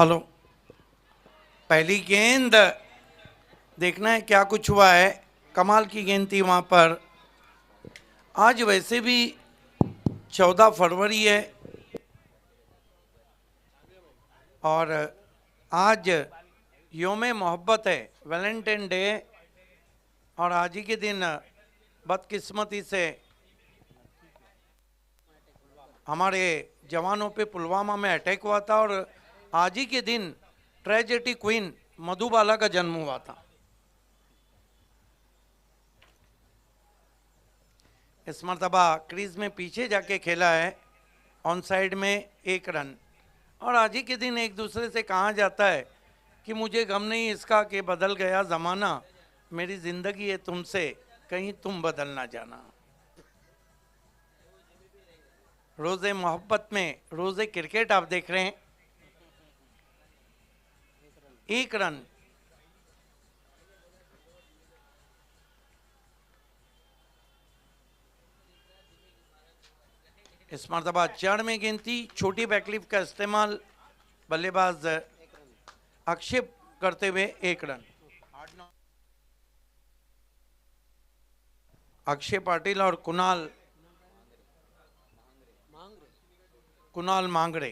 Hello. पहली गेंद देखना है क्या कुछ हुआ है। कमाल की गेंद थी वहां पर। आज वैसे भी 14 फरवरी है और आज योम मोहब्बत है, वैलेंटाइन डे। और आज ही के दिन बदकिस्मती से हमारे जवानों पे पुलवामा में अटैक हुआ था और आज ही के दिन ट्रेजेडी क्वीन मधुबाला का जन्म हुआ था। इस मरतबा क्रीज में पीछे जाके खेला है, ऑन साइड में 1 रन। और आज ही के दिन एक दूसरे से कहा जाता है कि मुझे गम नहीं इसका कि बदल गया ज़माना, मेरी ज़िंदगी है तुमसे, कहीं तुम बदल ना जाना। रोज़े मोहब्बत में रोज़े क्रिकेट आप देख रहे हैं। 1 रन। इस मरतबा चढ़ में गेंद थी, छोटी बैकलिफ का इस्तेमाल, बल्लेबाज अक्षेप करते हुए 1 रन। अक्षय पाटिल और कुणाल मांगड़े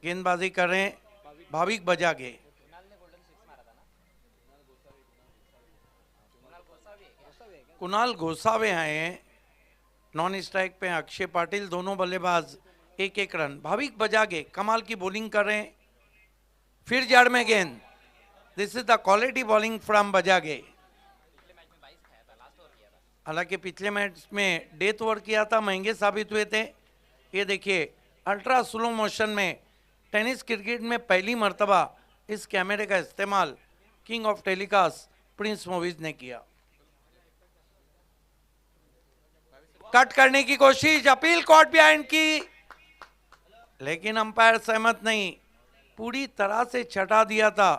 गेंदबाजी कर रहे हैं। भाविक बजागे, कुणाल गोसावे आए हैं। नॉन स्ट्राइक पे अक्षय पाटिल, दोनों बल्लेबाज 1-1 रन। भाविक बजागे कमाल की बॉलिंग कर रहे हैं। फिर जड़ में गेंद। This is the quality bowling from बजागे। हालांकि पिछले मैच में डेथ ओवर किया था, महंगे साबित हुए थे। ये देखिए अल्ट्रा स्लो मोशन में टेनिस क्रिकेट में पहली मर्तबा इस कैमरे का इस्तेमाल king of telecast Prince movies ने किया। कट करने की कोशिश, अपील कोर्ट बिहाइंड की, लेकिन अंपायर सहमत नहीं। पूरी तरह से छटा दिया था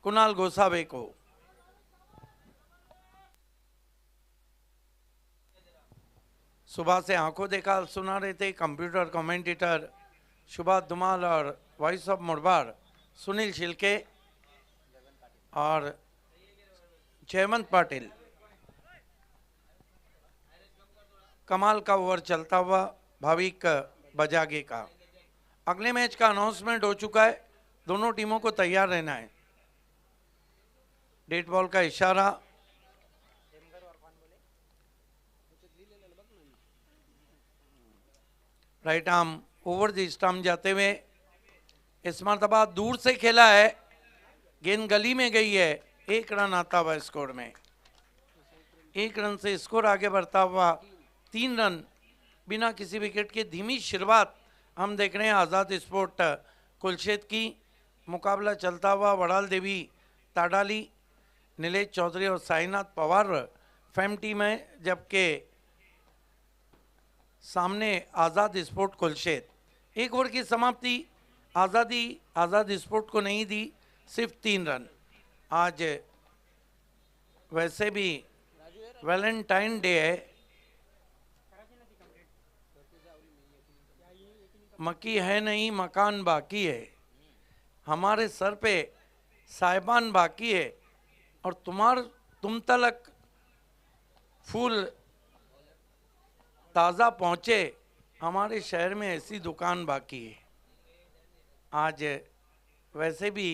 कुणाल गोसावे को। सुबह से आंखों देखा सुना रहे थे कंप्यूटर कमेंटेटर सुभाष धुमाल और वॉइस ऑफ मुरबार सुनील शिल्के और जयवंत पाटिल। कमाल का ओवर चलता हुआ भाविक बजागे का। अगले मैच का अनाउंसमेंट हो चुका है, दोनों टीमों को तैयार रहना है। डेट बॉल का इशारा। Right arm over the stump जाते हुए। इस मरतबा दूर से खेला है, गेंद गली में गई है। 1 रन आता हुआ स्कोर में। 1 रन से स्कोर आगे बढ़ता हुआ 3 रन बिना किसी विकेट के। धीमी शुरुआत हम देख रहे हैं आज़ाद स्पोर्ट कुलशेत की। मुकाबला चलता हुआ वड़ाल देवी ताडाली, नीलेश चौधरी और साईनाथ पवार फैम टीम है, जबकि सामने आज़ाद स्पोर्ट कुलशेत। 1 ओवर की समाप्ति आज़ाद स्पोर्ट को नहीं दी, सिर्फ 3 रन। आज वैसे भी वैलेंटाइन डे है। मक्की है नहीं मकान बाकी है, हमारे सर पे साहिबान बाकी है और तुम तलक फूल ताज़ा पहुँचे, हमारे शहर में ऐसी दुकान बाकी है। आज वैसे भी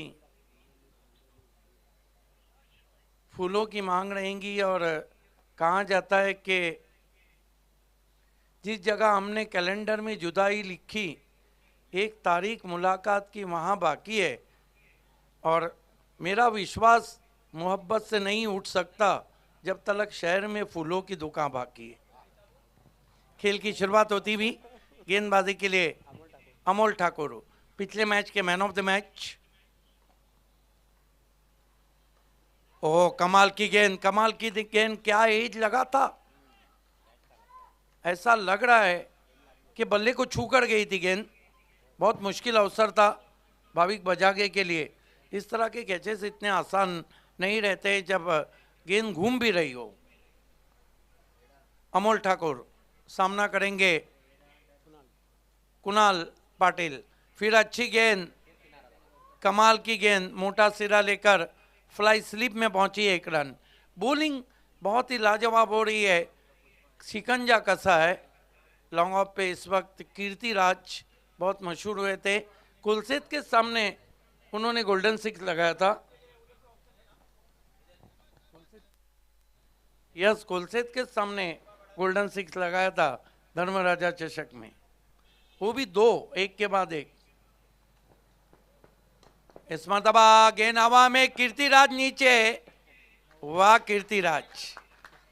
फूलों की मांग रहेंगी और कहा जाता है कि जिस जगह हमने कैलेंडर में जुदाई लिखी, 1 तारीख मुलाकात की वहाँ बाकी है। और मेरा विश्वास मोहब्बत से नहीं उठ सकता जब तक शहर में फूलों की दुकान बाकी है। खेल की शुरुआत होती हुई गेंदबाजी के लिए अमोल ठाकुर, पिछले मैच के मैन ऑफ द मैच। ओह कमाल की गेंद, कमाल की गेंद। क्या एज लगा था, ऐसा लग रहा है कि बल्ले को छू कर गई थी गेंद। बहुत मुश्किल अवसर था भाविक बजागे के लिए। इस तरह के कैचेस इतने आसान नहीं रहते जब गेंद घूम भी रही हो। अमोल ठाकुर सामना करेंगे कुणाल पाटिल। फिर अच्छी गेंद, कमाल की गेंद, मोटा सिरा लेकर फ्लाई स्लिप में पहुंची 1 रन। बॉलिंग बहुत ही लाजवाब हो रही है, शिकंजा कसा है। लॉन्ग ऑफ पे इस वक्त कीर्तिराज बहुत मशहूर हुए थे, कुलसेत के सामने उन्होंने गोल्डन सिक्स लगाया था। यस, कुलसेत के सामने गोल्डन सिक्स लगाया था धर्मराजा चषक में, वो भी 2 एक के बाद एक। इस मरतबा गेंद हवा में, कीर्तिराज नीचे। वाह कीर्तिराज,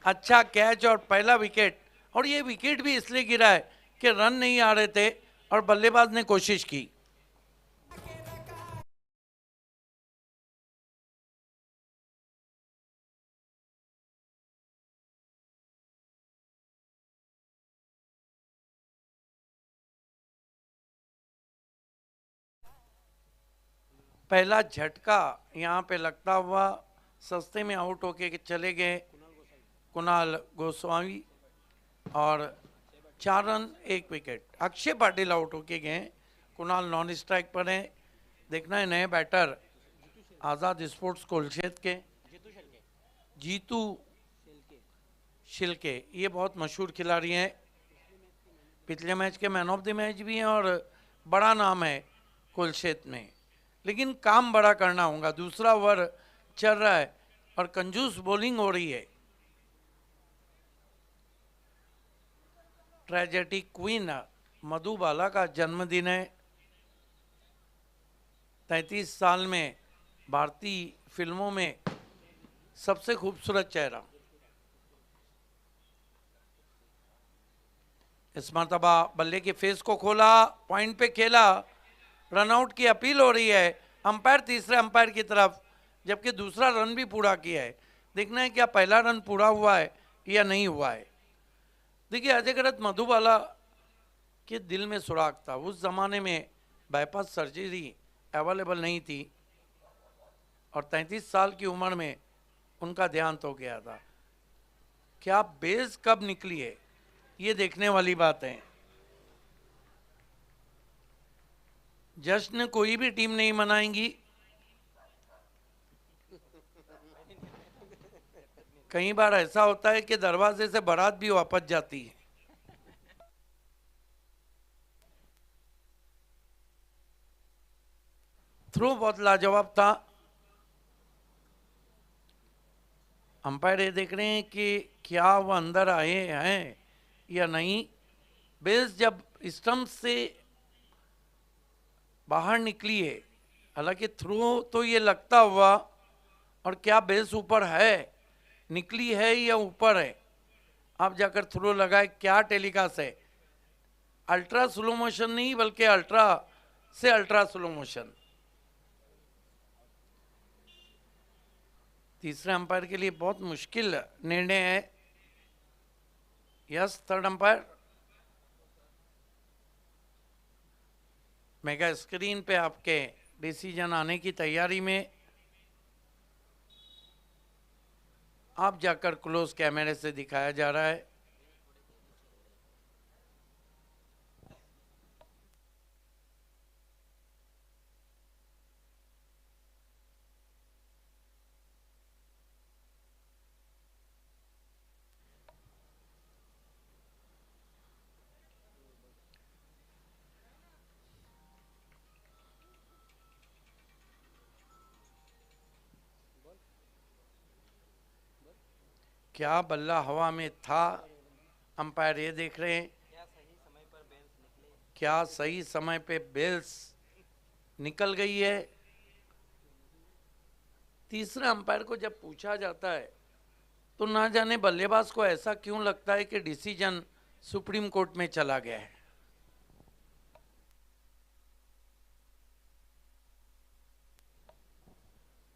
अच्छा कैच और पहला विकेट। और ये विकेट भी इसलिए गिरा है कि रन नहीं आ रहे थे और बल्लेबाज ने कोशिश की। पहला झटका यहाँ पे लगता हुआ सस्ते में आउट होके चले गए कुणाल गोस्वामी, और 4 run 1 wicket. Akshay Patil out होके गए, कुणाल नॉन स्ट्राइक पर हैं। देखना है नए बैटर आज़ाद स्पोर्ट्स कोलशेत के जीतू शिल्के, ये बहुत मशहूर खिलाड़ी हैं, पिछले मैच के मैन ऑफ द मैच भी हैं और बड़ा नाम है कोलशेत में। लेकिन काम बड़ा करना होगा, दूसरा ओवर चल रहा है और कंजूस बॉलिंग हो रही है। ट्रेजेडी क्वीन मधुबाला का जन्मदिन है। 33 साल में भारतीय फिल्मों में सबसे खूबसूरत चेहरा। इस मरतबा बल्ले के फेस को खोला, पॉइंट पे खेला, रनआउट की अपील हो रही है अंपायर तीसरे अंपायर की तरफ, जबकि दूसरा रन भी पूरा किया है। देखना है क्या पहला रन पूरा हुआ है या नहीं हुआ है। देखिए अजयगरत मधुबाला के दिल में सुराग था, उस जमाने में बाईपास सर्जरी अवेलेबल नहीं थी और 33 साल की उम्र में उनका देहांत हो गया था। क्या बेस कब निकली है ये देखने वाली बात है। जश्न कोई भी टीम नहीं मनाएंगी, कई बार ऐसा होता है कि दरवाजे से बारात भी वापस जाती है। थ्रो बहुत लाजवाब था। अंपायर ये देख रहे हैं कि क्या वो अंदर आए हैं या नहीं। बेस जब स्टंप से बाहर निकली है, हालांकि थ्रो तो ये लगता हुआ, और क्या बेस ऊपर है, निकली है या ऊपर है, आप जाकर थ्रो लगाए। क्या टेलीकास्ट है, अल्ट्रा स्लो मोशन नहीं बल्कि अल्ट्रा से अल्ट्रा स्लो मोशन। तीसरे अंपायर के लिए बहुत मुश्किल निर्णय है। Yes, third umpire mega screen पे आपके डिसीजन आने की तैयारी में। आप जाकर क्लोज कैमरे से दिखाया जा रहा है। क्या बल्ला हवा में था, अंपायर ये देख रहे हैं। क्या सही समय पे बेल्स निकल गई है। तीसरे अंपायर को जब पूछा जाता है तो ना जाने बल्लेबाज को ऐसा क्यों लगता है कि डिसीजन सुप्रीम कोर्ट में चला गया है।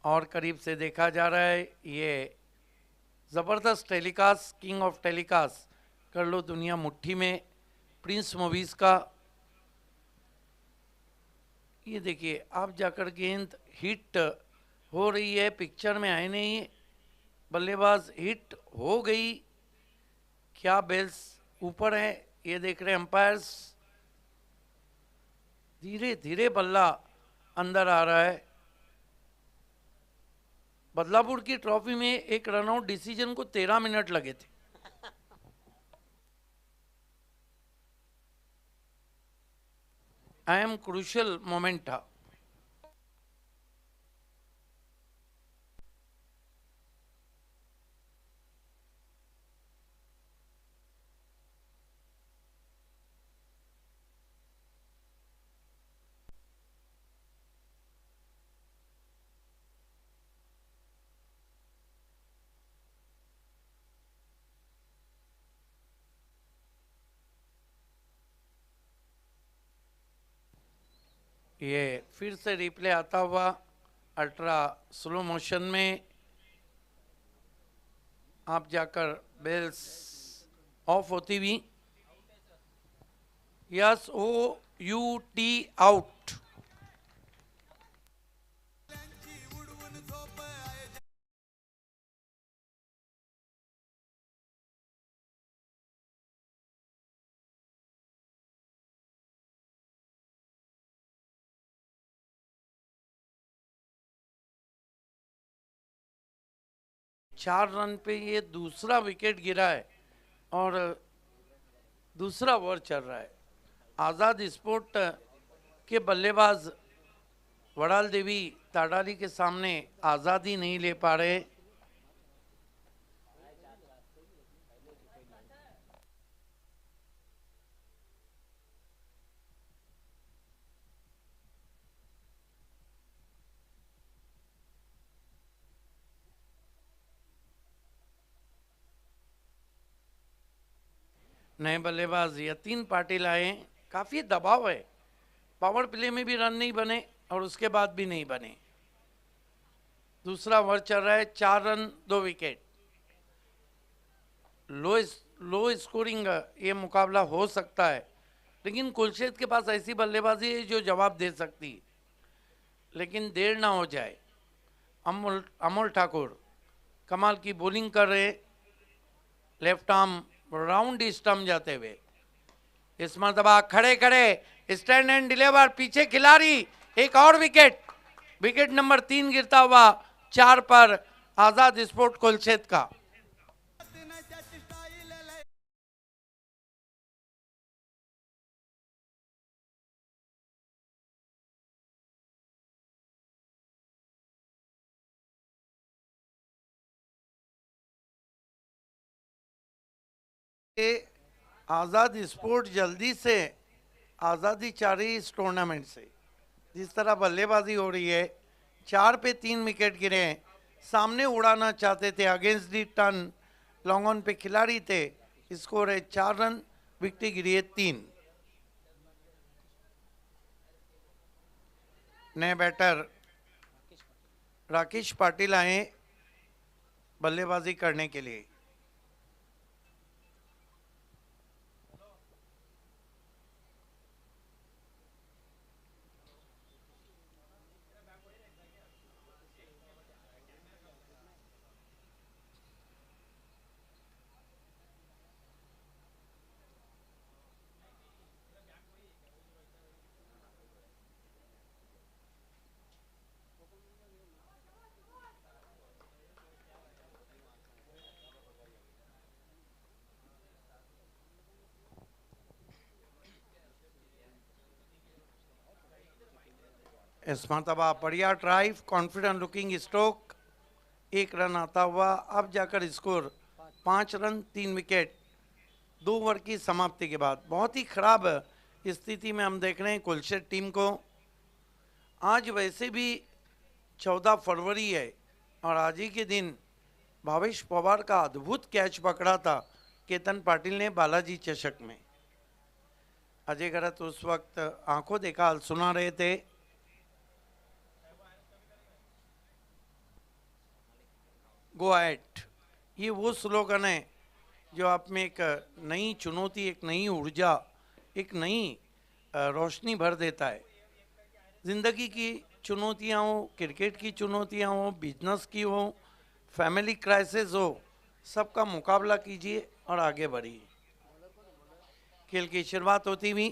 और करीब से देखा जा रहा है, ये ज़बरदस्त टेलीकास्ट, किंग ऑफ टेलीकास्ट कर लो दुनिया मुट्ठी में, प्रिंस मूवीज़ का। ये देखिए आप जाकर गेंद हिट हो रही है, पिक्चर में आए नहीं, बल्लेबाज हिट हो गई। क्या बेल्स ऊपर है ये देख रहे अंपायर्स। धीरे धीरे बल्ला अंदर आ रहा है। बदलापुर की ट्रॉफी में एक रनआउट डिसीजन को 13 मिनट लगे थे। अहम क्रूशियल मोमेंट था। ये फिर से रिप्ले आता हुआ अल्ट्रा स्लो मोशन में, आप जाकर बेल्स ऑफ होती हुई, SOUT आउट। चार रन पे ये दूसरा विकेट गिरा है और दूसरा ओवर चल रहा है। आज़ाद स्पोर्ट के बल्लेबाज वड़ाल देवी ताडाली के सामने आज़ादी नहीं ले पा रहे। नए बल्लेबाज यतीन पाटिल आए। काफ़ी दबाव है, पावर प्ले में भी रन नहीं बने और उसके बाद भी नहीं बने। दूसरा ओवर चल रहा है, 4 रन 2 विकेट। लो स्कोरिंग ये मुकाबला हो सकता है, लेकिन कुलशेद के पास ऐसी बल्लेबाजी है जो जवाब दे सकती, लेकिन देर ना हो जाए। अमोल ठाकुर कमाल की बॉलिंग कर रहे, लेफ्ट आर्म राउंड स्टम्प जाते हुए। इस मरतबा खड़े खड़े स्टैंड एंड डिलीवर, पीछे खिलाड़ी, एक और विकेट। विकेट नंबर 3 गिरता हुआ 4 पर आजाद स्पोर्ट कुलशेद का। आजाद स्पोर्ट जल्दी से आज़ादी चाह रही इस टूर्नामेंट से। जिस तरह बल्लेबाजी हो रही है, 4 पे 3 विकेट गिरे हैं। सामने उड़ाना चाहते थे, against the turn long on पे खिलाड़ी थे। स्कोर है 4 रन, विकेट गिरी है 3। नए बैटर राकेश पाटिल आए बल्लेबाजी करने के लिए। इस मरतबा बढ़िया drive, confident looking stroke, 1 run आता हुआ। अब जाकर स्कोर 5 रन 3 विकेट 2 ओवर की समाप्ति के बाद। बहुत ही खराब स्थिति में हम देख रहे हैं कुलशेद टीम को। आज वैसे भी 14 फरवरी है और आज ही के दिन भावेश पवार का अद्भुत कैच पकड़ा था केतन पाटिल ने बालाजी चषक में। अजय गरत उस वक्त आंखों देखा हाल सुना रहे थे। गो एट, ये वो स्लोगन है जो आप में एक नई चुनौती, एक नई ऊर्जा, एक नई रोशनी भर देता है। ज़िंदगी की चुनौतियाँ हो, क्रिकेट की चुनौतियाँ हो, बिजनेस की हो, फैमिली क्राइसिस हो, सबका मुकाबला कीजिए और आगे बढ़िए। खेल की शुरुआत होती हुई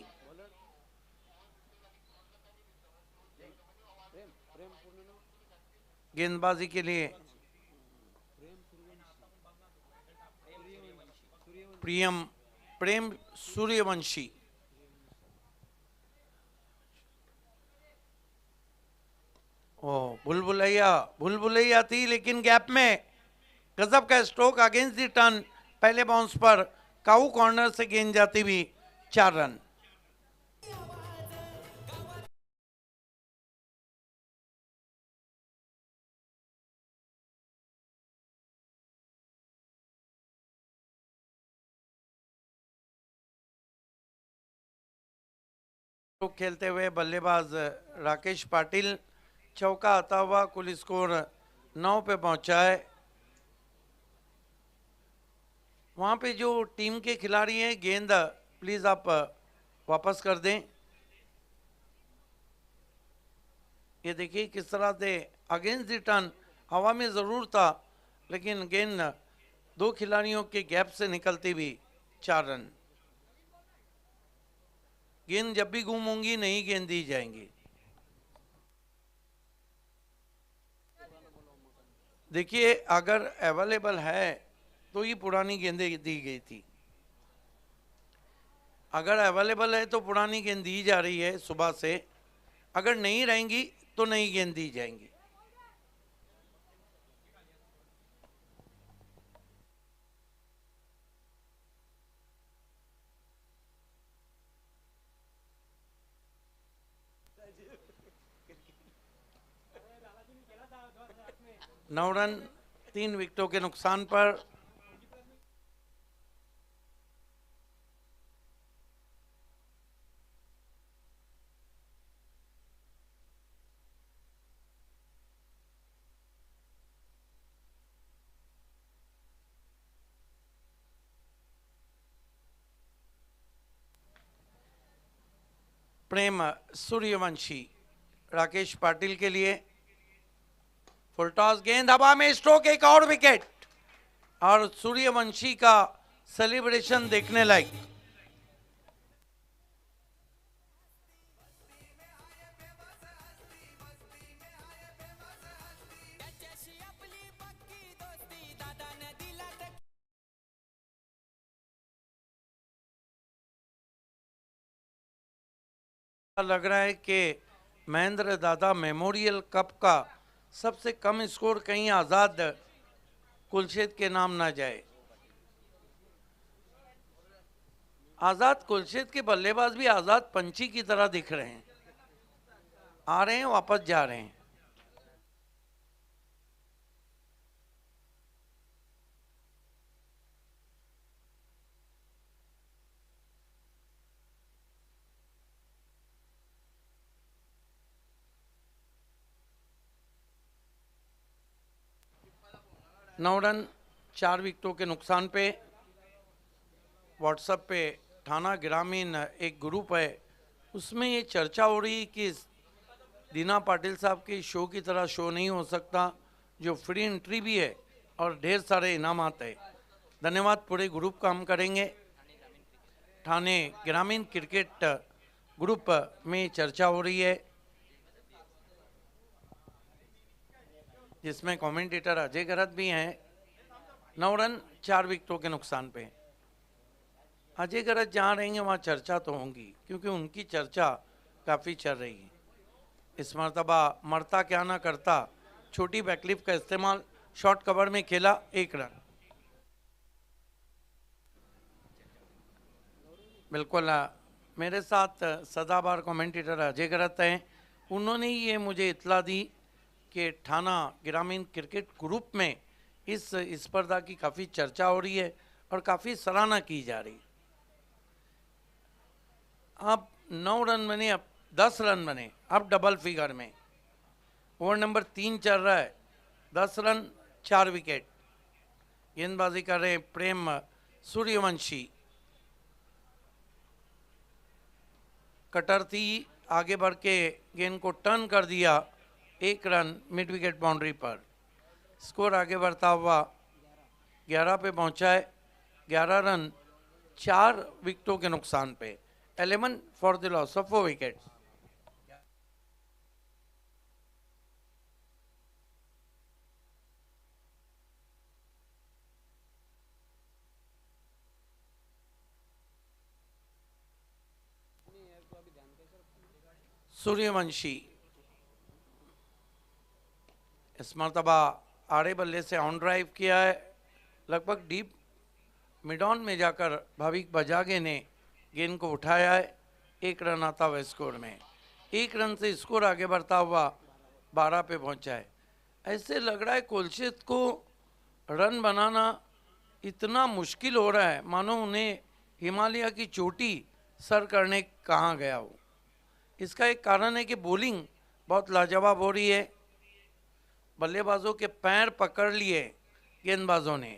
गेंदबाजी के लिए प्रेम सूर्यवंशी। ओ भूलभुलैया थी, लेकिन गैप में गजब का स्ट्रोक अगेंस्ट द टर्न। पहले बाउंस पर काऊ कॉर्नर से गेंद जाती हुई 4 रन। तो खेलते हुए बल्लेबाज राकेश पाटिल, चौका आता हुआ कुल स्कोर 9 पे पहुंचा है। वहां पे जो टीम के खिलाड़ी हैं, गेंद प्लीज आप वापस कर दें। ये देखिए किस तरह से अगेंस्ट द टर्न, हवा में जरूर था, लेकिन गेंद 2 खिलाड़ियों के गैप से निकलती हुई 4 रन। गेंद जब भी गुम होंगी नई गेंद दी जाएंगी। देखिए अगर अवेलेबल है तो ये पुरानी गेंदें दी गई थी, अगर अवेलेबल है तो पुरानी गेंद दी जा रही है सुबह से, अगर नहीं रहेंगी तो नई गेंद दी जाएंगी। नौ रन 3 विकेटों के नुकसान पर। प्रेम सूर्यवंशी राकेश पाटिल के लिए फुल टॉस, गेंद हवा में, स्ट्रोक, एक और विकेट, और सूर्यवंशी का सेलिब्रेशन देखने लायक। लग रहा है कि महेंद्र दादा मेमोरियल कप का सबसे कम स्कोर कहीं आजाद कुलशेद के नाम ना जाए। आजाद कुलशेद के बल्लेबाज भी आजाद पंछी की तरह दिख रहे हैं, आ रहे हैं वापस जा रहे हैं। नौ रन 4 विकेटों के नुकसान पे। व्हाट्सएप पे थाना ग्रामीण एक ग्रुप है, उसमें ये चर्चा हो रही कि दीना पाटिल साहब के शो की तरह शो नहीं हो सकता, जो फ्री एंट्री भी है और ढेर सारे इनामात है। धन्यवाद, पूरे ग्रुप का हम करेंगे। थाने ग्रामीण क्रिकेट ग्रुप में चर्चा हो रही है, जिसमें कमेंटेटर अजय गरत भी हैं। 9 रन 4 विकेटों के नुकसान पे। अजय गरत जहाँ रहेंगे वहाँ चर्चा तो होंगी, क्योंकि उनकी चर्चा काफ़ी चल रही है। इस मरतबा मरता क्या ना करता, छोटी बैकलिप का इस्तेमाल, शॉर्ट कवर में खेला, 1 रन। बिल्कुल, मेरे साथ सदाबहार कमेंटेटर अजय गरत हैं। उन्होंने ये मुझे इत्तला दी कि थाना ग्रामीण क्रिकेट ग्रुप में इस स्पर्धा की काफ़ी चर्चा हो रही है और काफ़ी सराहना की जा रही है। अब 9 रन बने, अब 10 रन बने, अब डबल फिगर में। ओवर नंबर 3 चल रहा है, 10 रन 4 विकेट। गेंदबाजी कर रहे प्रेम सूर्यवंशी। कटर थी, आगे बढ़ के गेंद को टर्न कर दिया, 1 रन मिड विकेट बाउंड्री पर। स्कोर आगे बढ़ता हुआ 11 पे पहुंचा है। 11 रन 4 विकेटों के नुकसान पे, 11 for the loss of 4 wicket. Suryavanshi इस मरतबा आड़े बल्ले से ऑन ड्राइव किया है, लगभग डीप मिड ऑन में जाकर भाविक बजागे ने गेंद को उठाया है। 1 रन आता हुआ स्कोर में, 1 रन से स्कोर आगे बढ़ता हुआ 12 पे पहुंचा है। ऐसे लग रहा है कुलशीत को रन बनाना इतना मुश्किल हो रहा है मानो उन्हें हिमालय की चोटी सर करने कहाँ गया हो। इसका एक कारण है कि बॉलिंग बहुत लाजवाब हो रही है, बल्लेबाजों के पैर पकड़ लिए गेंदबाजों ने।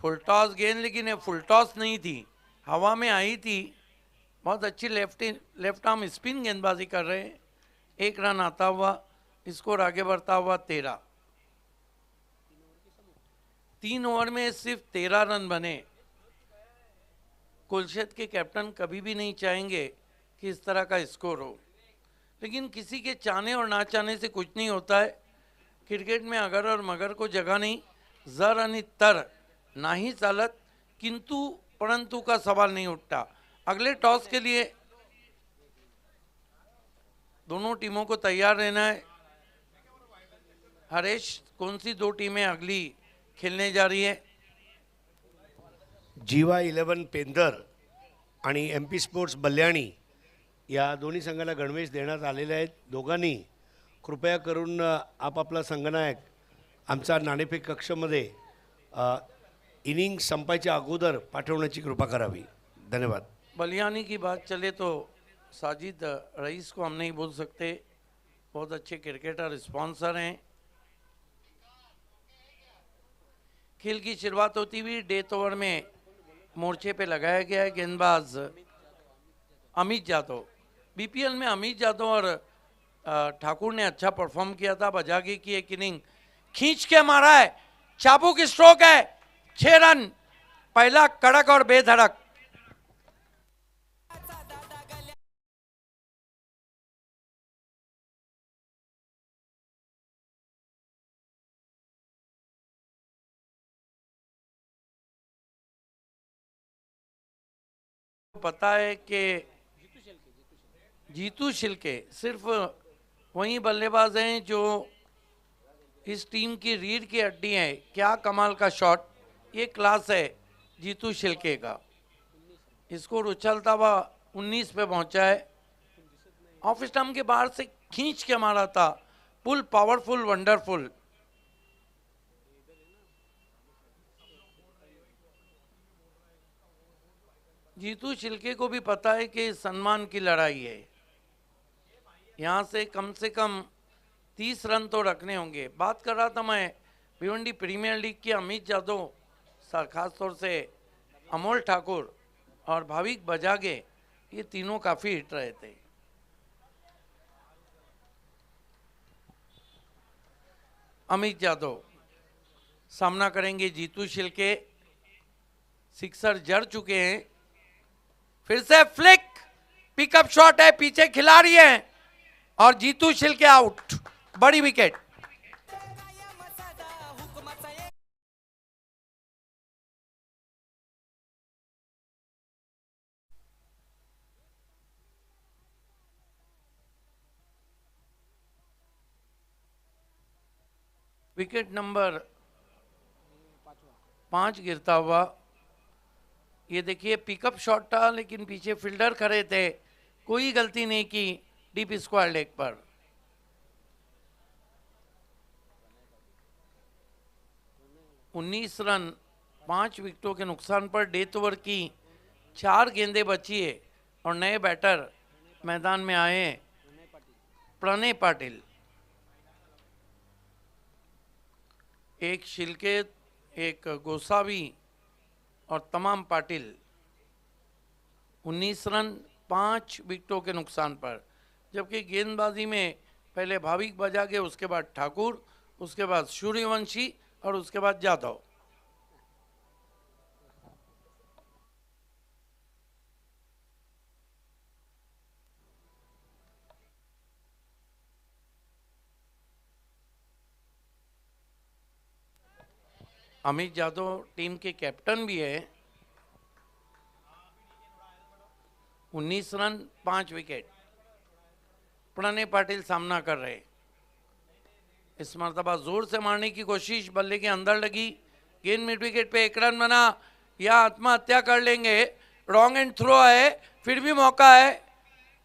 फुल टॉस गेंद, लेकिन ये फुल टॉस नहीं थी, हवा में आई थी। बहुत अच्छी लेफ्ट आर्म स्पिन गेंदबाजी कर रहे हैं। 1 रन आता हुआ, स्कोर आगे बढ़ता हुआ 13। 3 ओवर में सिर्फ 13 रन बने। कुलशेत के कैप्टन कभी भी नहीं चाहेंगे कि इस तरह का स्कोर हो, लेकिन किसी के चाहने और ना चाहने से कुछ नहीं होता है। क्रिकेट में अगर और मगर को जगह नहीं, जर आणि तर नाही चालत, किंतु परंतु का सवाल नहीं उठता। अगले टॉस के लिए दोनों टीमों को तैयार रहना है। हरेश, कौन सी 2 टीमें अगली खेलने जा रही है? जीवा 11 पेंदर आणि MP स्पोर्ट्स बल्याणी या दोन्ही संघाला गणवेश देण्यात आलेले आहेत। दोघांनी कृपया करून आपापला संघनायक आमचा नाणेफेक कक्षामध्ये इनिंग संपायच्या अगोदर पाठवण्याची कृपा करावी। धन्यवाद। बलियानी की बात चले तो साजिद रईस को हम नहीं बोल सकते, बहुत अच्छे क्रिकेटर, स्पॉन्सर हैं। खेल की शुरुआत होती हुई डेथ ओवर में मोर्चे पे लगाया गया है गेंदबाज अमित जादव। BPL में अमित यादव और ठाकुर ने अच्छा परफॉर्म किया था। बजागे की एक इनिंग खींच के मारा है, चाबुक स्ट्रोक है, 6 रन, पहला कड़क और बेधड़क। पता है कि जीतू शिल्के सिर्फ वही बल्लेबाज हैं जो इस टीम की रीढ़ की हड्डी हैं। क्या कमाल का शॉट, ये क्लास है जीतू शिल्के का। स्कोर उछलता हुआ 19 पे पहुंचा है। ऑफ स्टंप के बाहर से खींच के मारा था, पुल पावरफुल, वंडरफुल। जीतू शिल्के को भी पता है कि सम्मान की लड़ाई है, यहाँ से कम 30 रन तो रखने होंगे। बात कर रहा था मैं भिवंडी प्रीमियर लीग के अमित यादव, खास तौर से अमोल ठाकुर और भाविक बजागे, ये तीनों काफ़ी हिट रहे थे। अमित यादव सामना करेंगे जीतू शिल्के, सिक्सर जड़ चुके हैं। फिर से फ्लिक, पिकअप शॉट है, पीछे खिलाड़ी है और जीतू शिल्के आउट, बड़ी विकेट। विकेट नंबर 5 गिरता हुआ। ये देखिए पिकअप शॉट था, लेकिन पीछे फील्डर खड़े थे, कोई गलती नहीं की डीप स्क्वायर लेग पर। उन्नीस रन 5 विकेटों के नुकसान पर डेथ ओवर की 4 गेंदें बची है और नए बैटर मैदान में आए हैं, प्रणय पाटिल। एक शिल्के, एक गोसावी और तमाम पाटिल। 19 रन 5 विकेटों के नुकसान पर, जबकि गेंदबाजी में पहले भाविक बजागे, उसके बाद ठाकुर, उसके बाद सूर्यवंशी और उसके बाद जाधव। अमित यादव टीम के कैप्टन भी है। 19 रन 5 विकेट। प्रणय पाटिल सामना कर रहे। इस मरतबा जोर से मारने की कोशिश, बल्ले के अंदर लगी, गेंद मिड विकेट पे, 1 रन बना या आत्महत्या कर लेंगे। रॉन्ग एंड थ्रो है, फिर भी मौका है,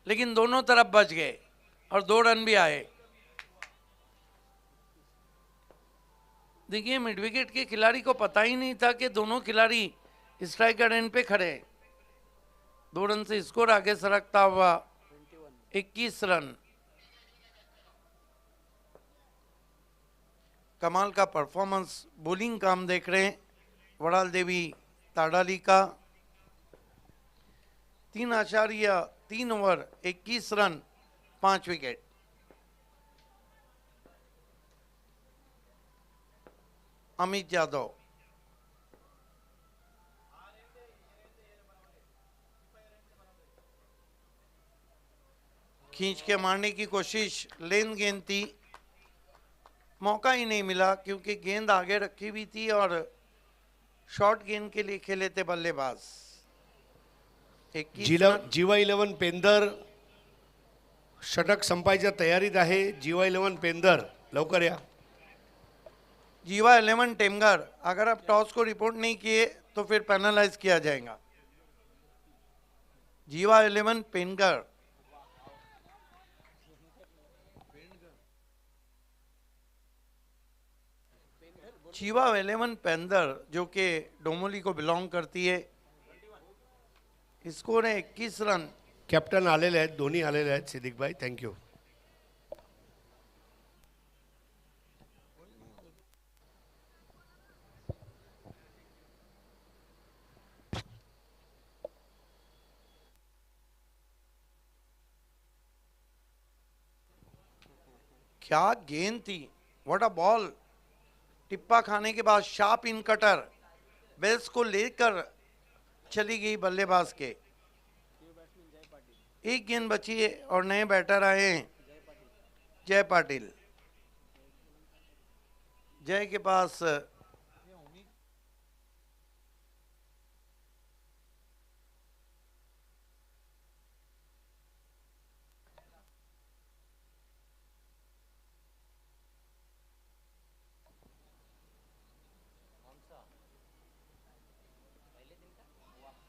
लेकिन दोनों तरफ बच गए और 2 रन भी आए। देखिए मिड विकेट के खिलाड़ी को पता ही नहीं था कि दोनों खिलाड़ी स्ट्राइकर एंड पे खड़े। 2 रन से स्कोर आगे सरकता हुआ 21 रन। कमाल का परफॉर्मेंस, बॉलिंग का हम देख रहे हैं वड़ाल देवी ताड़ाली का। 3.3 over 21 run 5 wicket. Amit Yadav, खींच के मारने की कोशिश, लेन गेंद थी, मौका ही नहीं मिला क्योंकि गेंद आगे रखी हुई थी और शॉर्ट गेंद के लिए खेले थे बल्लेबाज। जीवा 11 पेंदर षटक संपायच्या तयारीत आहे। जीवा 11 पेंदर लवकर या। जीवा 11 टेमगर, अगर आप टॉस को रिपोर्ट नहीं किए तो फिर पेनलाइज किया जाएगा। जीवा 11 पेनगर, जीवा 11 पेंदर जो कि डोमोली को बिलोंग करती है। स्कोर है 21 रन। कॅप्टन आलेले आहेत, दोन्ही आलेले आहेत सिद्दीक भाई, थँक्यू। क्या गेंद थी, व्हाट अ बॉल। टिप्पा खाने के बाद शार्प इन कटर, बेल्स को लेकर चली गई बल्लेबाज के। एक गेंद बची है और नए बैटर आए हैं जय पाटिल। जय के पास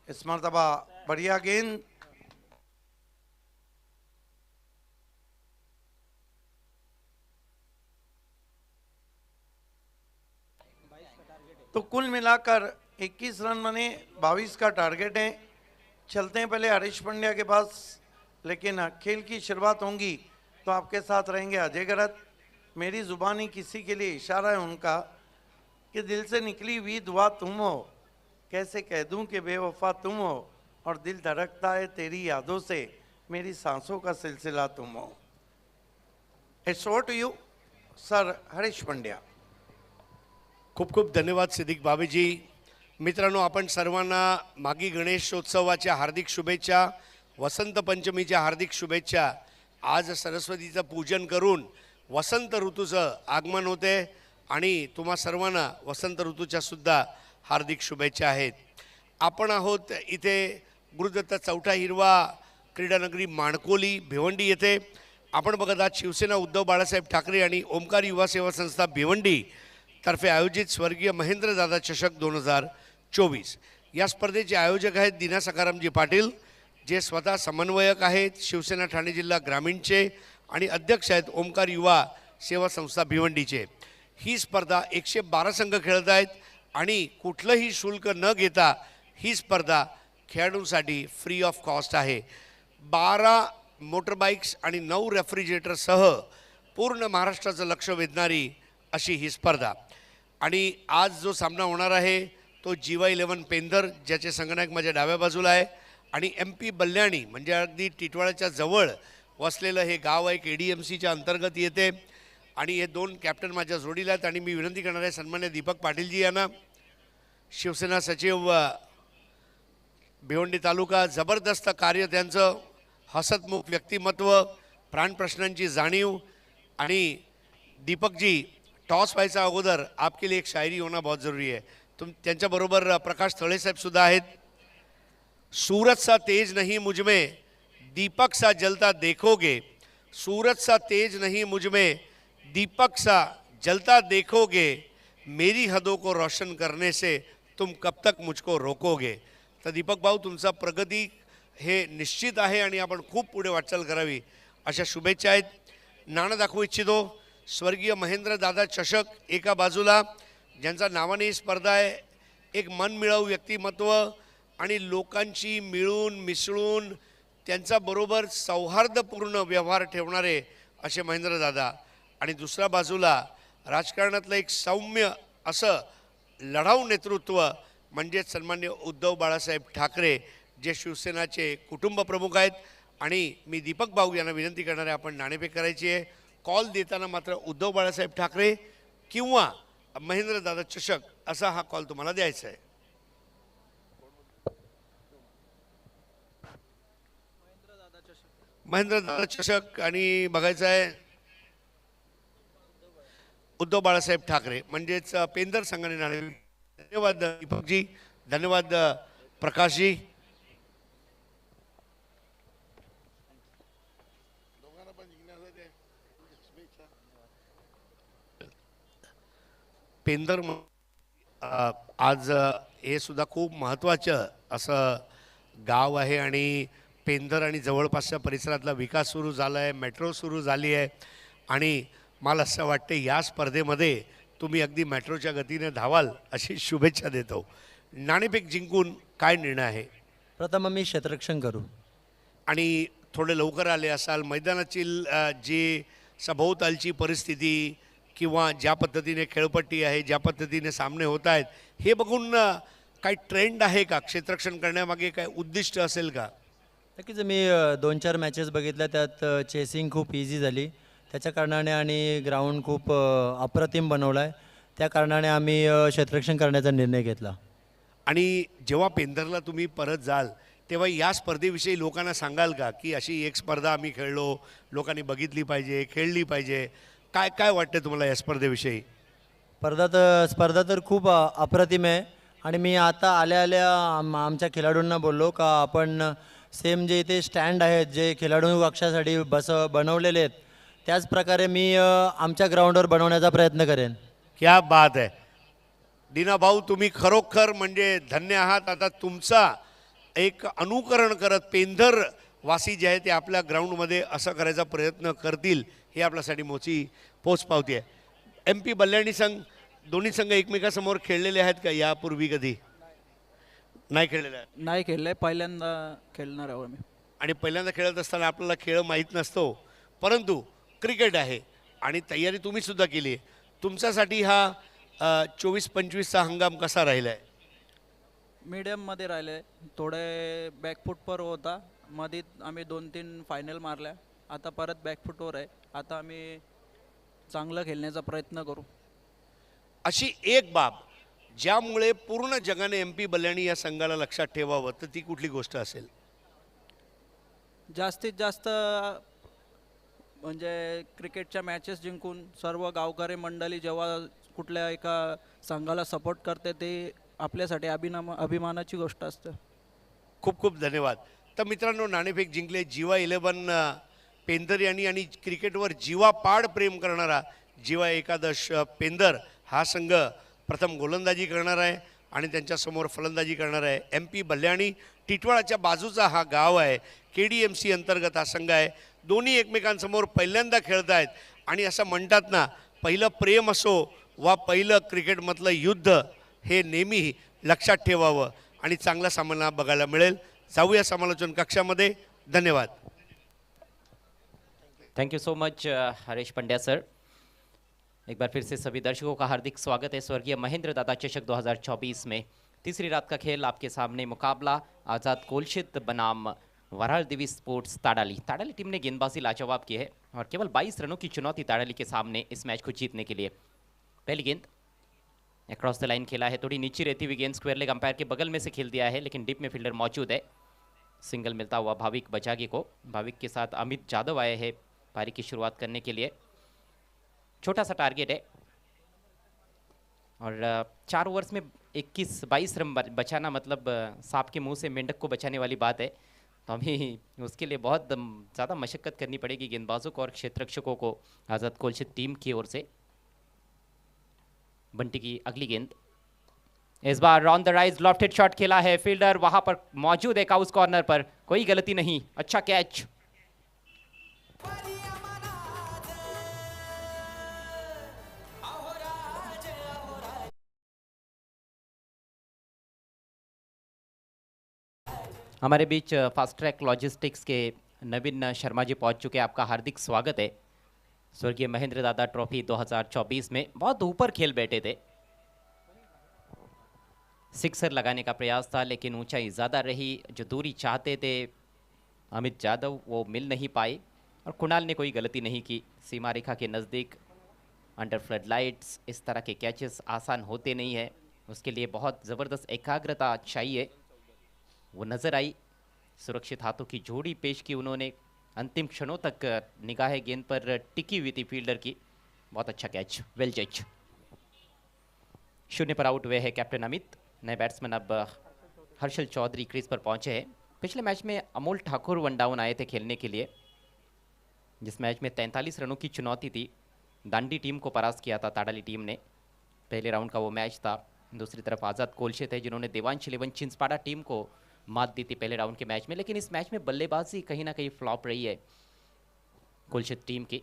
इस मरतबा बढ़िया गेंद, तो कुल मिलाकर 21 रन बने, 22 का टारगेट है। चलते हैं पहले हरीश पंड्या के पास, लेकिन खेल की शुरुआत होंगी तो आपके साथ रहेंगे अजय गरत। मेरी जुबानी किसी के लिए इशारा है उनका कि दिल से निकली हुई दुआ तुम हो, कैसे कह दूं कि बेवफा तुम हो, और दिल धड़कता है तेरी यादों से, मेरी सांसों का सिलसिला तुम हो। It's over to you sir Harish Pandya. खूप खूप धन्यवाद सिद्दीक बाबीजी। मित्रांनो, आपण सर्वांना मागी गणेशोत्सवाच्या हार्दिक शुभेच्छा, वसंत पंचमीच्या हार्दिक शुभेच्छा। आज सरस्वतीचं पूजन करून वसंत ऋतूचं आगमन होते आणि तुम्हा सर्वांना वसंत ऋतूच्या सुद्धा हार्दिक शुभेच्छा आहेत। आपण आहोत इथे गुरुदत्त चौथा हिरवा क्रीडानगरी माणकोली भिवंडी येथे। आपण बघत आहात शिवसेना उद्धव बाळासाहेब ठाकरे आणि ओमकार युवा सेवा संस्था भिवंडी तर्फे आयोजित स्वर्गीय महेंद्रदादा चषक 2024। या स्पर्धेचे आयोजक आहेत दिना सखारामजी पाटील, जे स्वतः समन्वयक आहेत शिवसेना ठाणे जिल्हा ग्रामीणचे आणि अध्यक्ष आहेत ओमकार युवा सेवा संस्था भिवंडीचे। ही स्पर्धा 112 संघ खेळत आहेत आणि कुठलंही शुल्क न घेता ही स्पर्धा खेळाडूंसाठी फ्री ऑफ कॉस्ट आहे। 12 मोटरबाइक्स आणि 9 रेफ्रिजरेटरसह पूर्ण महाराष्ट्राचं लक्ष वेधणारी अशी ही स्पर्धा। आणि आज जो सामना होणार आहे तो जीवा 11 पेंदर, ज्याचे संगणक माझ्या डाव्या बाजूला आहे, आणि MP बल्याणी, म्हणजे अगदी टिटवाळ्याच्या जवळ वसलेलं हे गाव आहे, KDMCच्या अंतर्गत येते। आणि हे 2 कॅप्टन माझ्या जोडीला आहेत आणि मी विनंती करणार आहे सन्मान्य दीपक पाटीलजी यांना, शिवसेना सचिव भिवंडी तालुका। जबरदस्त कार्य त्यांचं, हसतमुख व्यक्तिमत्व, प्राणप्रश्नांची जाणीव। आणि दीपक जी, टॉस व्हायचा अगोदर आपके लिए एक शायरी होना बहुत ज़रूरी है। तुम त्यांच्याबरोबर प्रकाश तळे साहेब सुद्धा आहेत। सूरज सा तेज नहीं मुझ में दीपक सा जलता देखोगे, सूरज सा तेज नहीं मुझ में दीपक सा जलता देखोगे, मेरी हदों को रोशन करने से तुम कब तक मुझको रोकोगे. तर दीपक भाऊ, तुमचा प्रगती हे निश्चित आहे आणि आपण खूप पुढे वाटचाल करावी अशा शुभेच्छा आहेत. नाणं दाखवू इच्छितो. स्वर्गीय महेंद्र दादा चषक एका बाजूला, ज्यांचा नावाने ही स्पर्धा आहे, एक मनमिळावू व्यक्तिमत्व आणि लोकांची मिळून मिसळून त्यांचा बरोबर सौहार्दपूर्ण व्यवहार ठेवणारे असे महेंद्र दादा, आणि दुसऱ्या बाजूला राजकारणातलं एक सौम्य असं लढाऊ नेतृत्व म्हणजेच सन्मान्य उद्धव बाळासाहेब ठाकरे, जे शिवसेनाचे कुटुंब प्रमुख आहेत. आणि मी दीपक भाऊ यांना विनंती करणार आहे, आपण नाणेफेक करायची आहे. कॉल देताना मात्र उद्धव बाळासाहेब ठाकरे किंवा महेंद्र दादा चषक असा हा कॉल तुम्हाला द्यायचा आहे. महेंद्र दादा चषक आणि बघायचं आहे उद्धव बाळासाहेब ठाकरे म्हणजेच पेंदर संघाने नाणे. धन्यवाद दीपकजी, धन्यवाद प्रकाशजी. पेंदर आज हे सुद्धा खूप महत्त्वाचं असं गाव आहे आणि पेंदर आणि जवळपासच्या परिसरातला विकास सुरू झाला आहे, मेट्रो सुरू झाली आहे आणि मला असं वाटते या स्पर्धेमध्ये तुम्ही अगदी मेट्रोच्या गतीने धावाल अशी शुभेच्छा देतो. नाणेफेक जिंकून काय निर्णय आहे? प्रथम आम्ही क्षेत्ररक्षण करू आणि थोडे लवकर आले असाल. मैदानाची जी सभोवतालची परिस्थिती किंवा ज्या पद्धतीने खेळपट्टी आहे, ज्या पद्धतीने सामने होत आहेत, हे बघून काही ट्रेंड आहे का? क्षेत्ररक्षण करण्यामागे काय उद्दिष्ट असेल का? नक्कीच मी 2-4 मॅचेस बघितल्या, त्यात चेसिंग खूप इझी झाली त्याच्या कारणाने आणि ग्राउंड खूप अप्रतिम बनवला आहे. त्या कारणाने आम्ही क्षेत्ररक्षण करण्याचा निर्णय घेतला. आणि जेव्हा पेंदरला तुम्ही परत जाल तेव्हा या स्पर्धेविषयी लोकांना सांगाल का की अशी एक स्पर्धा आम्ही खेळलो, लोकांनी बघितली पाहिजे, खेळली पाहिजे? काय काय वाटतं तुम्हाला या स्पर्धेविषयी? स्पर्धा तर खूप अप्रतिम आहे आणि मी आता आल्या आमच्या खेळाडूंना बोललो का आपण सेम जे इथे स्टँड आहेत जे खेळाडू कक्षासाठी बनवलेले आहेत त्याच प्रकारे मी आमच्या ग्राउंडवर बनवण्याचा प्रयत्न करेन. क्या बात आहे दीना भाऊ, तुम्ही खरोखर म्हणजे धन्य आहात. आता तुमचा एक अनुकरण करत पेंधर वासी जे आहे ते आपल्या ग्राउंडमध्ये असं करायचा प्रयत्न करतील, हे आपल्यासाठी मोठी पोच पावती आहे. MP बल्याणी संघ, दोन्ही संघ एकमेकासमोर खेळलेले आहेत का यापूर्वी? कधी नाही खेळलेले आहेत? नाही खेळले, पहिल्यांदा खेळणार आहोत आम्ही. आणि पहिल्यांदा खेळत असताना आपल्याला खेळ माहीत नसतो, परंतु क्रिकेट आहे आणि तयारी तुम्ही सुद्धा केली आहे. तुमच्यासाठी हा 24-25चा हंगाम कसा राहिला आहे? मीडियममध्ये राहिले, थोडे बॅकफूटवर होता, मध्ये आम्ही 2-3 फायनल मारल्या, आता परत बॅकफूटवर आहे. आता आम्ही चांगलं खेळण्याचा प्रयत्न करू. अशी एक बाब ज्यामुळे पूर्ण जगाने MP बल्याणी या संघाला लक्षात ठेवावं, तर ती कुठली गोष्ट असेल? जास्तीत जास्त म्हणजे क्रिकेटच्या मॅचेस जिंकून सर्व गावकरी मंडळी जेव्हा कुठल्या एका संघाला सपोर्ट करते ते आपल्यासाठी अभिमानाची गोष्ट असते. खूप खूप धन्यवाद. तर मित्रांनो, नाणेफेक जिंकले जीवा 11 पेंदर यांनी आणि क्रिकेटवर जीवापाड प्रेम करणारा जीवा एकादश पेंदर हा संघ प्रथम गोलंदाजी करणार आहे आणि त्यांच्यासमोर फलंदाजी करणार आहे MP बल्याणी. टिटवाळाच्या बाजूचा हा गाव आहे, KDMC अंतर्गत हा संघ आहे. दोन्ही एकमेकांसमोर पहिल्यांदा खेळत आहेत आणि असं म्हणतात ना, पहिलं प्रेम असो वा पहिलं क्रिकेटमधलं युद्ध हे नेहमी लक्षात ठेवावं आणि चांगला सामना बघायला मिळेल. जाऊया समालोचन कक्षामध्ये. धन्यवाद. Thank you so much Harish Pandya sir. एक बार फिर से सभी दर्शकों का हार्दिक स्वागत है स्वर्गीय महेंद्र दादा चषक 2024 में. तीसरी रात का खेल आपके सामने, मुकाबला आज़ाद कोलशित बनाम वराल देवी स्पोर्ट्स ताड़ाली. ताड़ाली टीम ने गेंदबाजी लाजवाब की है और केवल 22 रनों की चुनौती ताड़ाली के सामने इस मैच को जीतने के लिए. पहली गेंद अक्रॉस द लाइन खेला है, थोड़ी नीचे रहती हुई गेंद स्क्वायर लेग अंपायर के बगल में से खेल दिया है, लेकिन डिप में फील्डर मौजूद है. सिंगल मिलता हुआ भाविक बजागी को. भाविक के साथ अमित जादव आए हैं पारी की शुरुआत करने के लिए. छोटा सा टारगेट है और 4 ओवर्स में 21-22 रन बचाना मतलब सांप के मुंह से मेंढक को बचाने वाली बात है। तो हमें उसके लिए बहुत ज़्यादा मशक्कत करनी पड़ेगी गेंदबाजों को और क्षेत्ररक्षकों को। आज़ाद कोलशित टीम की ओर से बंटी की अगली गेंद, इस बार on the rise lofted shot खेला है, फील्डर वहां पर मौजूद है काउस कॉर्नर पर, कोई गलती नहीं, अच्छा कैच। हमारे बीच फास्ट ट्रैक लॉजिस्टिक्स के नवीन शर्मा जी पहुंच चुके हैं, आपका हार्दिक स्वागत है। स्वर्गीय महेंद्र दादा ट्रॉफी 2024 में बहुत ऊपर खेल बैठे थे, सिक्सर लगाने का प्रयास था लेकिन ऊंचाई ज़्यादा रही, जो दूरी चाहते थे अमित यादव वो मिल नहीं पाए और कुणाल ने कोई गलती नहीं की। सीमा रेखा के नज़दीक अंडर फ्लड लाइट्स इस तरह के कैचेस आसान होते नहीं है, उसके लिए बहुत ज़बरदस्त एकाग्रता चाहिए, वो नज़र आई। सुरक्षित हाथों की जोड़ी पेश की उन्होंने, अंतिम क्षणों तक निगाहें गेंद पर टिकी हुई थी फील्डर की, बहुत अच्छा कैच, वेल जज। शून्य पर आउट हुए है कैप्टन अमित। नए बैट्समैन अब हर्षल चौधरी क्रीज पर पहुंचे हैं। पिछले मैच में अमोल ठाकुर वन डाउन आए थे खेलने के लिए, जिस मैच में 43 रनों की चुनौती थी, दांडी टीम को परास्त किया था ताड़ाली टीम ने, पहले राउंड का वो मैच था। दूसरी तरफ आज़ाद कोलशित है जिन्होंने देवांश 11 चिंचपाड़ा टीम को मात दी थी पहले राउंड के मैच में, लेकिन इस मैच में बल्लेबाजी कहीं ना कहीं फ्लॉप रही है कोलशित टीम की,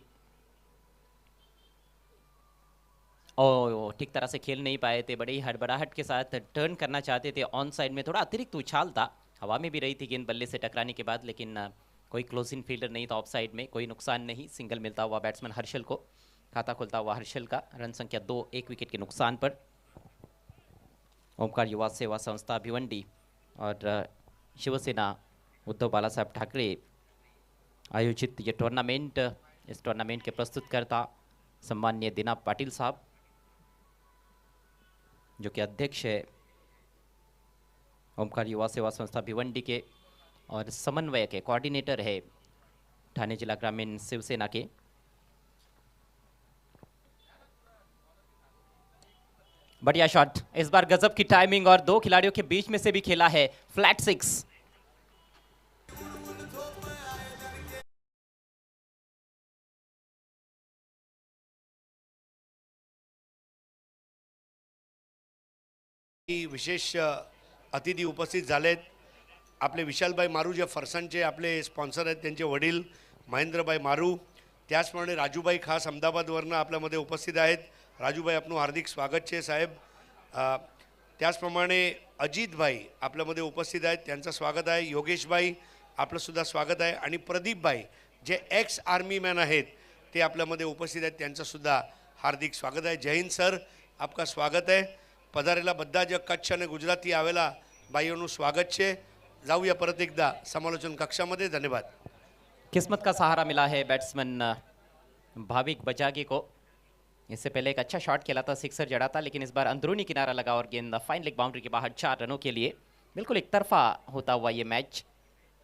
और ठीक तरह से खेल नहीं पाए थे, बड़ी हड़बड़ाहट के साथ टर्न करना चाहते थे, ऑन साइड में थोड़ा अतिरिक्त उछाल था, हवा में भी रही थी गेंद बल्ले से टकराने के बाद, लेकिन कोई क्लोज इन फील्डर नहीं था ऑफ साइड में, कोई नुकसान नहीं। सिंगल मिलता हुआ बैट्समैन हर्षल को, खाता खुलता हुआ हर्षल का, रन संख्या 2 एक विकेट के नुकसान पर। ओमकार युवा सेवा संस्था भिवंडी और शिवसेना उद्धव बाला साहब ठाकरे आयोजित ये टूर्नामेंट, इस टूर्नामेंट के प्रस्तुतकर्ता सम्माननीय दिना पाटिल साहब जो कि अध्यक्ष है ओमकार युवा सेवा संस्था भिवंडी के, और समन्वयक के कोऑर्डिनेटर है ठाणे जिला ग्रामीण शिवसेना के। बढ़िया शॉट, इस बार गजब की टाइमिंग और दो खिलाड़ियों के बीच में से भी खेला है, फ्लैट 6। विशेष अतिथी उपस्थित झालेत, आपले विशालभाई मारू जे फरसाणचे आपले स्पॉन्सर आहेत, त्यांचे वडील महेंद्रभाई मारू, त्याचप्रमाणे राजूभाई खास अहमदाबादवरनं आपल्यामध्ये उपस्थित आहेत। राजूभाई आपलं हार्दिक स्वागत छे साहेब। त्याचप्रमाणे अजितभाई आपल्यामध्ये उपस्थित आहेत, त्यांचं स्वागत आहे। योगेशभाई आपलंसुद्धा स्वागत आहे, आणि प्रदीपभाई जे एक्स आर्मी मॅन आहेत ते आपल्यामध्ये उपस्थित आहेत, त्यांचंसुद्धा हार्दिक स्वागत आहे। जय हिंद सर, आपका स्वागत है। पधारेला બધા જ કચ્છ અને ગુજરાતી આવેલા ભાઈઓનું સ્વાગત છે। જાઉયા પરત એકદા સમાલોચन કક્ષાमध्ये, धन्यवाद। किस्मत का सहारा मिला है बैट्समैन भाविक बजागे को, इससे पहले एक अच्छा शॉट खेला था, सिक्सर जड़ा था, लेकिन इस बार अंदरूनी किनारा लगा और गेंद फाइन लेग बाउंड्री के बाहर 4 रनों के लिए। बिल्कुल एक तरफा होता हुआ ये मैच,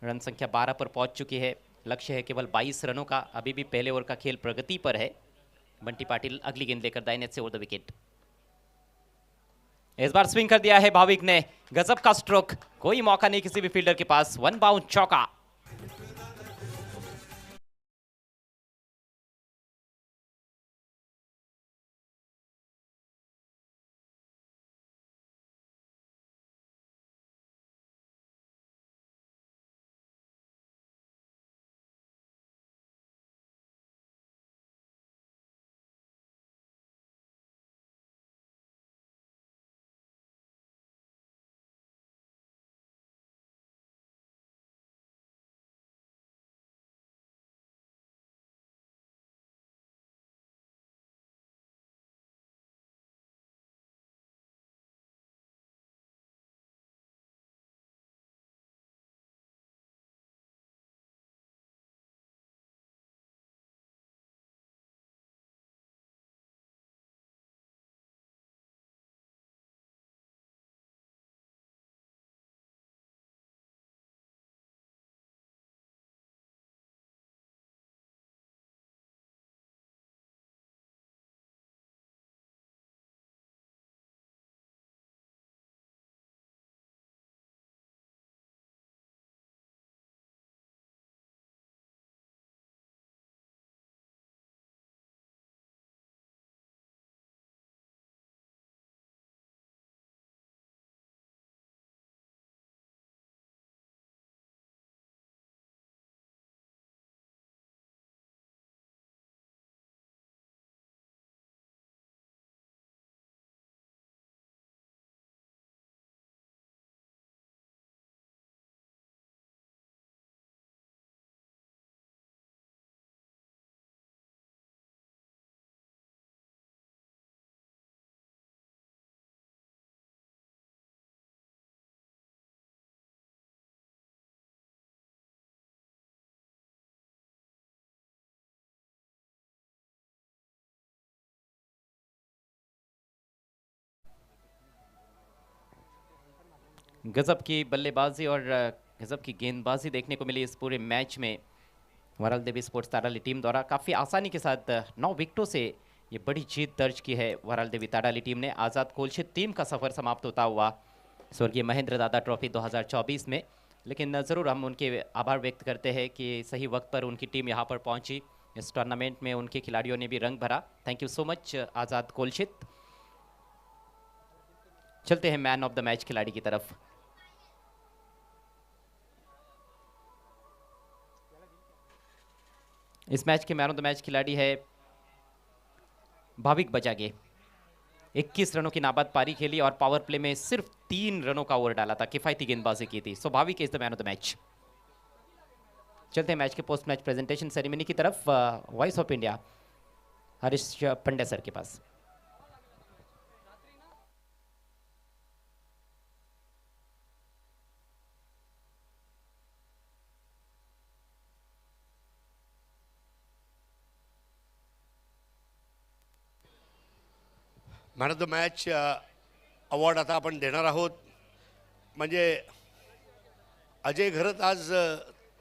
रन संख्या 12 पर पहुंच चुकी है, लक्ष्य है केवल 22 रनों का, अभी भी पहले ओवर का खेल प्रगति पर है। बंटी पाटिल अगली गेंद लेकर दाहिने से ओवर द विकेट, इस बार स्विंग कर दिया है भाविक ने, गजब का स्ट्रोक, कोई मौका नहीं किसी भी फील्डर के पास, 1 बाउंड चौका। गजब की बल्लेबाजी और गजब की गेंदबाजी देखने को मिली इस पूरे मैच में वराल देवी स्पोर्ट्स ताड़ाली टीम द्वारा। काफ़ी आसानी के साथ 9 विकेटों से ये बड़ी जीत दर्ज की है वराल देवी ताड़ाली टीम ने। आज़ाद कोलशित टीम का सफ़र समाप्त होता हुआ स्वर्गीय महेंद्र दादा ट्रॉफी 2024 में, लेकिन ज़रूर हम उनके आभार व्यक्त करते हैं कि सही वक्त पर उनकी टीम यहाँ पर पहुँची। इस टूर्नामेंट में उनके खिलाड़ियों ने भी रंग भरा। थैंक यू सो मच आज़ाद कोलशित। चलते हैं मैन ऑफ द मैच खिलाड़ी की तरफ। इस मैच के मैन ऑफ द मैच खिलाड़ी है भाविक बजागे। 21 रनों की नाबाद पारी खेली और पावर प्ले में सिर्फ 3 रनों का ओवर डाला था, किफायती गेंदबाजी की थी। So Bhavik is the man of the match. चलते हैं मैच के पोस्ट मैच प्रेजेंटेशन सेरेमनी की तरफ। Voice of India Harish Pandya sir के पास। Man of the match award आता आपण देणार आहोत. म्हणजे अजय घरत, आज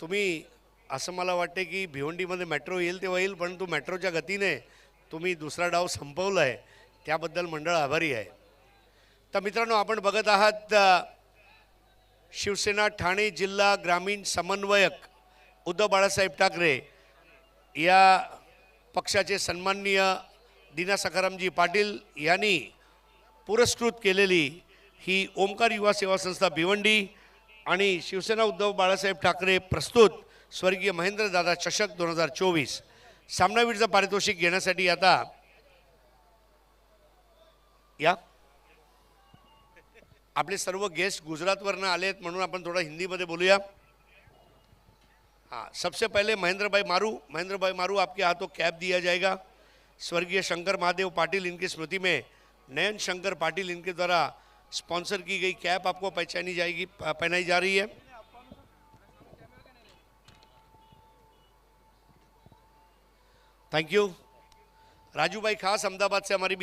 तुम्ही असं मला वाटते की भिवंडीमध्ये मेट्रो येईल तेव्हा येईल, परंतु मेट्रोच्या गतीने तुम्ही दुसरा डाव संपवला आहे, त्याबद्दल मंडळ आभारी आहे. तर मित्रांनो, आपण बघत आहात शिवसेना ठाणे जिल्हा ग्रामीण समन्वयक उद्धव बाळासाहेब ठाकरे या पक्षाचे सन्माननीय दीना सखारामजी पाटील यांनी पुरस्कृत केलेली ही ओमकार युवा सेवा संस्था भिवंडी आणि शिवसेना उद्धव बाळासाहेब ठाकरे प्रस्तुत स्वर्गीय महेंद्रदादा चषक 2024 सामनावीरचं पारितोषिक घेण्यासाठी आता या आपले सर्व गेस्ट गुजरातवरनं आलेत, म्हणून आपण थोड़ा हिंदीमध्ये बोलूया. हाँ, सबसे पहले महेंद्र भाई मारू आपके हाथों कैप दिया जाएगा. स्वर्गीय शंकर महादेव पाटिल इनकी स्मृति में नयन शंकर पाटिल इनके द्वारा स्पॉन्सर की गई कैप आपको पहनाई जा रही है. Thank you. राजू भाई खास अहमदाबाद से हमारी